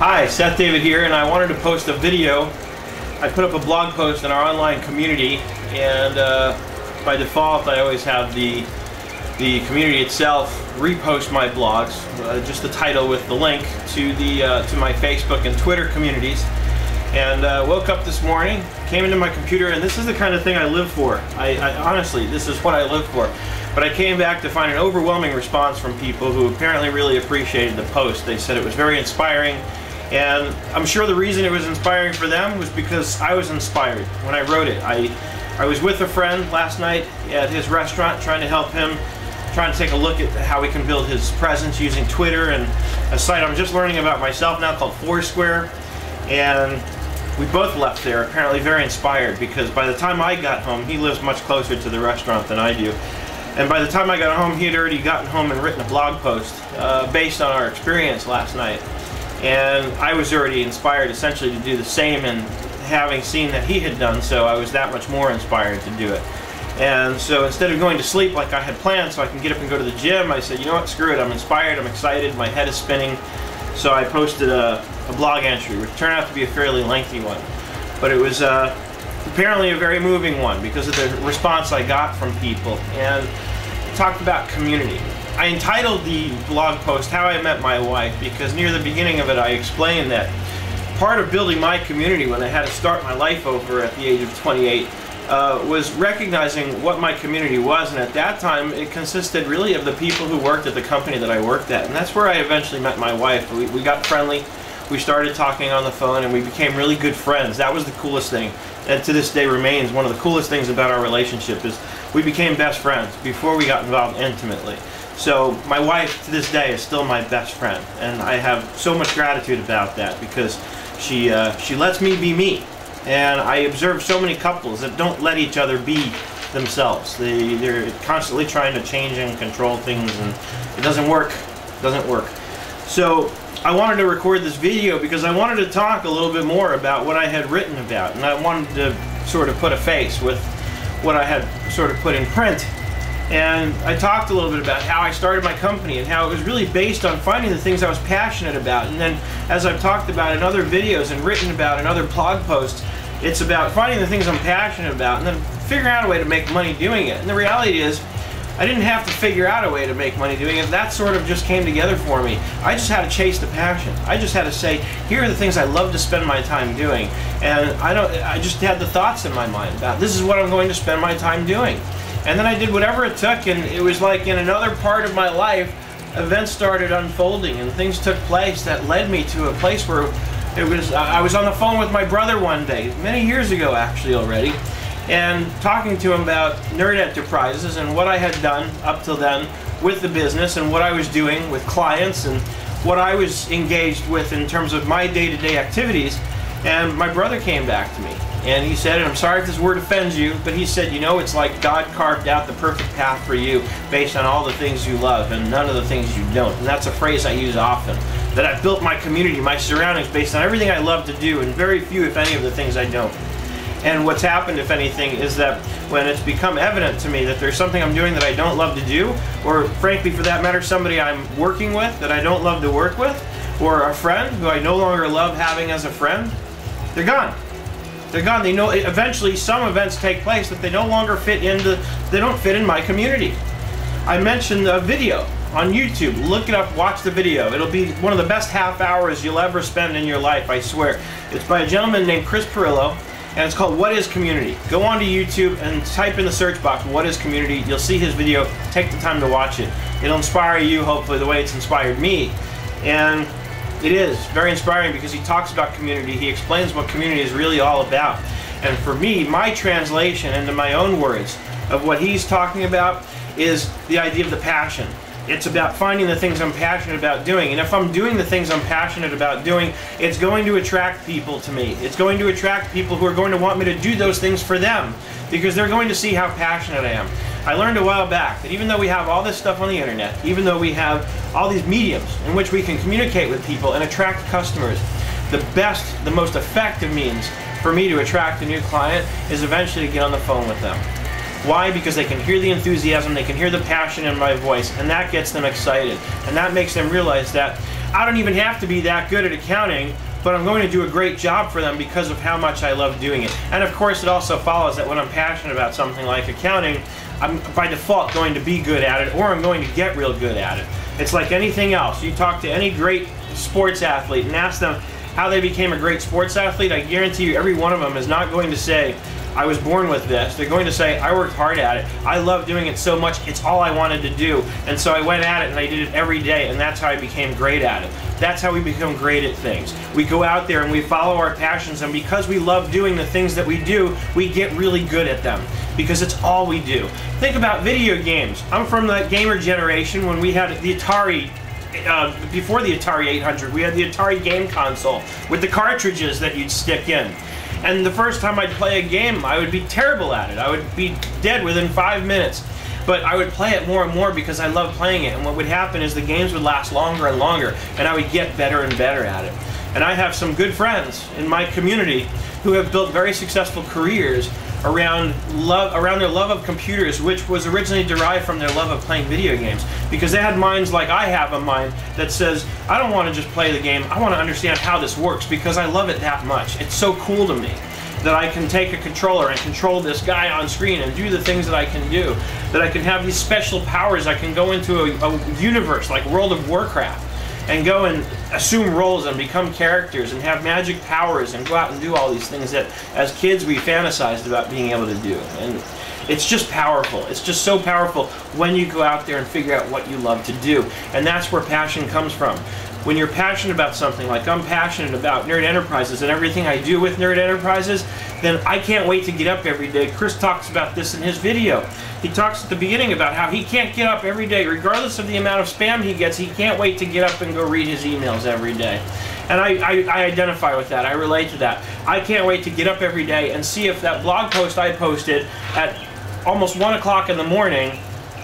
Hi, Seth David here, and I wanted to post a video. I put up a blog post in our online community, and by default I always have the community itself repost my blogs, just the title with the link to my Facebook and Twitter communities. And woke up this morning, came into my computer, and this is the kind of thing I live for. I honestly, this is what I live for. But I came back to find an overwhelming response from people who apparently really appreciated the post. They said it was very inspiring, and I'm sure the reason it was inspiring for them was because I was inspired when I wrote it. I was with a friend last night at his restaurant trying to help him, trying to take a look at how we can build his presence using Twitter and a site I'm just learning about myself now called Foursquare. And we both left there apparently very inspired, because by the time I got home, he lives much closer to the restaurant than I do, and by the time I got home he had already gotten home and written a blog post based on our experience last night. And I was already inspired essentially to do the same, and having seen that he had done so, I was that much more inspired to do it. And so instead of going to sleep like I had planned so I can get up and go to the gym, I said, you know what, screw it, I'm inspired, I'm excited, my head is spinning. So I posted a blog entry, which turned out to be a fairly lengthy one. But it was apparently a very moving one because of the response I got from people. And it talked about community. I entitled the blog post How I Met My Wife because near the beginning of it I explained that part of building my community when I had to start my life over at the age of 28 was recognizing what my community was, and at that time it consisted really of the people who worked at the company that I worked at, and that's where I eventually met my wife. We got friendly, we started talking on the phone, and we became really good friends. That was the coolest thing, and to this day remains one of the coolest things about our relationship, is we became best friends before we got involved intimately. So my wife to this day is still my best friend, and I have so much gratitude about that because she lets me be me. And I observe so many couples that don't let each other be themselves. They're constantly trying to change and control things, and it doesn't work. It doesn't work. So I wanted to record this video because I wanted to talk a little bit more about what I had written about, and I wanted to sort of put a face with what I had sort of put in print. And I talked a little bit about how I started my company and how it was really based on finding the things I was passionate about. And then, as I've talked about in other videos and written about in other blog posts, it's about finding the things I'm passionate about and then figuring out a way to make money doing it. And the reality is, I didn't have to figure out a way to make money doing it. That sort of just came together for me. I just had to chase the passion. I just had to say, here are the things I love to spend my time doing. And I just had the thoughts in my mind about, this is what I'm going to spend my time doing. And then I did whatever it took, and it was like in another part of my life, events started unfolding and things took place that led me to a place where I was on the phone with my brother one day, many years ago actually already, and talking to him about Nerd Enterprises and what I had done up till then with the business and what I was doing with clients and what I was engaged with in terms of my day-to-day activities. And my brother came back to me and he said, and I'm sorry if this word offends you, but he said, you know, it's like God carved out the perfect path for you based on all the things you love and none of the things you don't. And that's a phrase I use often, that I've built my community, my surroundings based on everything I love to do and very few, if any, of the things I don't. And what's happened, if anything, is that when it's become evident to me that there's something I'm doing that I don't love to do, or frankly for that matter somebody I'm working with that I don't love to work with, or a friend who I no longer love having as a friend, they're gone. They're gone. They know eventually some events take place that they no longer fit into, they don't fit in my community. I mentioned a video on YouTube. Look it up, watch the video. It'll be one of the best half hours you'll ever spend in your life, I swear. It's by a gentleman named Chris Perillo, and it's called What is Community? Go onto YouTube and type in the search box, What is Community? You'll see his video. Take the time to watch it. It'll inspire you, hopefully, the way it's inspired me. And it is very inspiring because he talks about community. He explains what community is really all about. And for me, my translation into my own words of what he's talking about is the idea of the passion. It's about finding the things I'm passionate about doing. And if I'm doing the things I'm passionate about doing, it's going to attract people to me. It's going to attract people who are going to want me to do those things for them because they're going to see how passionate I am. I learned a while back that even though we have all this stuff on the internet, even though we have all these mediums in which we can communicate with people and attract customers, the best, the most effective means for me to attract a new client is eventually to get on the phone with them. Why? Because they can hear the enthusiasm, they can hear the passion in my voice, and that gets them excited. And that makes them realize that I don't even have to be that good at accounting, but I'm going to do a great job for them because of how much I love doing it. And of course, it also follows that when I'm passionate about something like accounting, I'm by default going to be good at it, or I'm going to get real good at it. It's like anything else. You talk to any great sports athlete and ask them how they became a great sports athlete, I guarantee you every one of them is not going to say, I was born with this. They're going to say, I worked hard at it. I love doing it so much, it's all I wanted to do. And so I went at it and I did it every day, and that's how I became great at it. That's how we become great at things. We go out there and we follow our passions, and because we love doing the things that we do, we get really good at them because it's all we do. Think about video games. I'm from the gamer generation when we had the Atari. Before the Atari 800, we had the Atari game console with the cartridges that you'd stick in. And the first time I'd play a game, I would be terrible at it. I would be dead within 5 minutes. But I would play it more and more because I loved playing it. And what would happen is the games would last longer and longer, and I would get better and better at it. And I have some good friends in my community who have built very successful careers around their love of computers, which was originally derived from their love of playing video games, because they had minds like I have a mind that says, I don't want to just play the game, I want to understand how this works because I love it that much. It's so cool to me that I can take a controller and control this guy on screen and do the things that I can do, that I can have these special powers. I can go into a universe like World of Warcraft and go and assume roles and become characters and have magic powers and go out and do all these things that as kids we fantasized about being able to do. And it's just powerful. It's just so powerful when you go out there and figure out what you love to do. And that's where passion comes from. When you're passionate about something, like I'm passionate about Nerd Enterprises and everything I do with Nerd Enterprises, then I can't wait to get up every day. Chris talks about this in his video. He talks at the beginning about how he can't get up every day, regardless of the amount of spam he gets, he can't wait to get up and go read his emails every day. And I identify with that, I relate to that. I can't wait to get up every day and see if that blog post I posted at almost 1 o'clock in the morning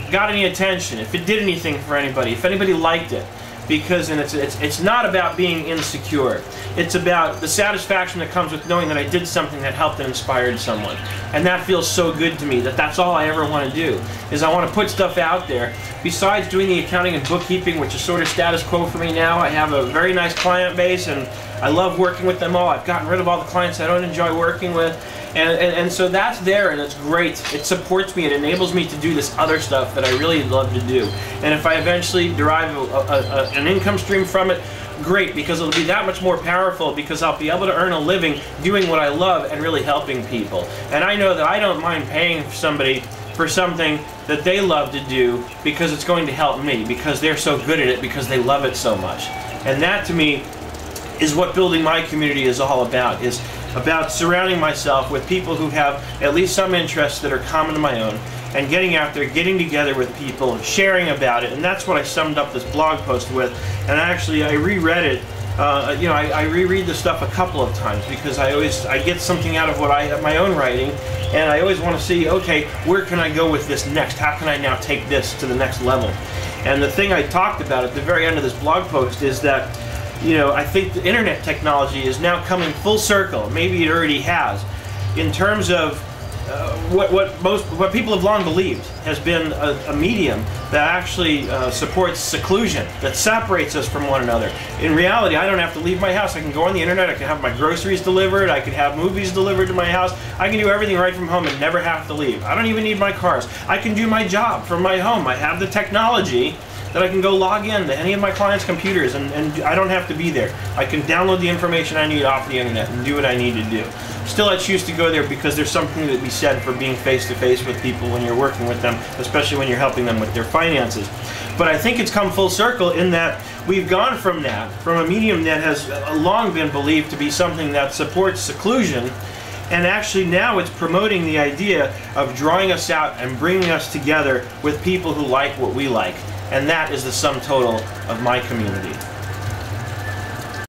got any attention, if it did anything for anybody, if anybody liked it. Because it's not about being insecure. It's about the satisfaction that comes with knowing that I did something that helped and inspired someone. And that feels so good to me that that's all I ever want to do, is I want to put stuff out there. Besides doing the accounting and bookkeeping, which is sort of status quo for me now, I have a very nice client base and I love working with them all. I've gotten rid of all the clients I don't enjoy working with. And so that's there, and it's great. It supports me. It enables me to do this other stuff that I really love to do. And if I eventually derive an income stream from it, great, because it'll be that much more powerful, because I'll be able to earn a living doing what I love and really helping people. And I know that I don't mind paying somebody for something that they love to do because it's going to help me, because they're so good at it, because they love it so much. And that, to me, is what building my community is all about, is about surrounding myself with people who have at least some interests that are common to my own, and getting out there, getting together with people, and sharing about it. And that's what I summed up this blog post with. And actually, I reread it. I reread the stuff a couple of times because I get something out of my own writing, and I always want to see, okay, where can I go with this next? How can I now take this to the next level? And the thing I talked about at the very end of this blog post is that, I think the internet technology is now coming full circle. Maybe it already has, in terms of what people have long believed has been a medium that actually supports seclusion, that separates us from one another. In reality, I don't have to leave my house. I can go on the internet, I can have my groceries delivered, I can have movies delivered to my house, I can do everything right from home and never have to leave. I don't even need my cars. I can do my job from my home. I have the technology that I can go log in to any of my clients' computers, and I don't have to be there. I can download the information I need off the internet and do what I need to do. Still, I choose to go there because there's something to be said for being face-to-face with people when you're working with them, especially when you're helping them with their finances. But I think it's come full circle in that we've gone from a medium that has long been believed to be something that supports seclusion, and actually now it's promoting the idea of drawing us out and bringing us together with people who like what we like. And that is the sum total of my community.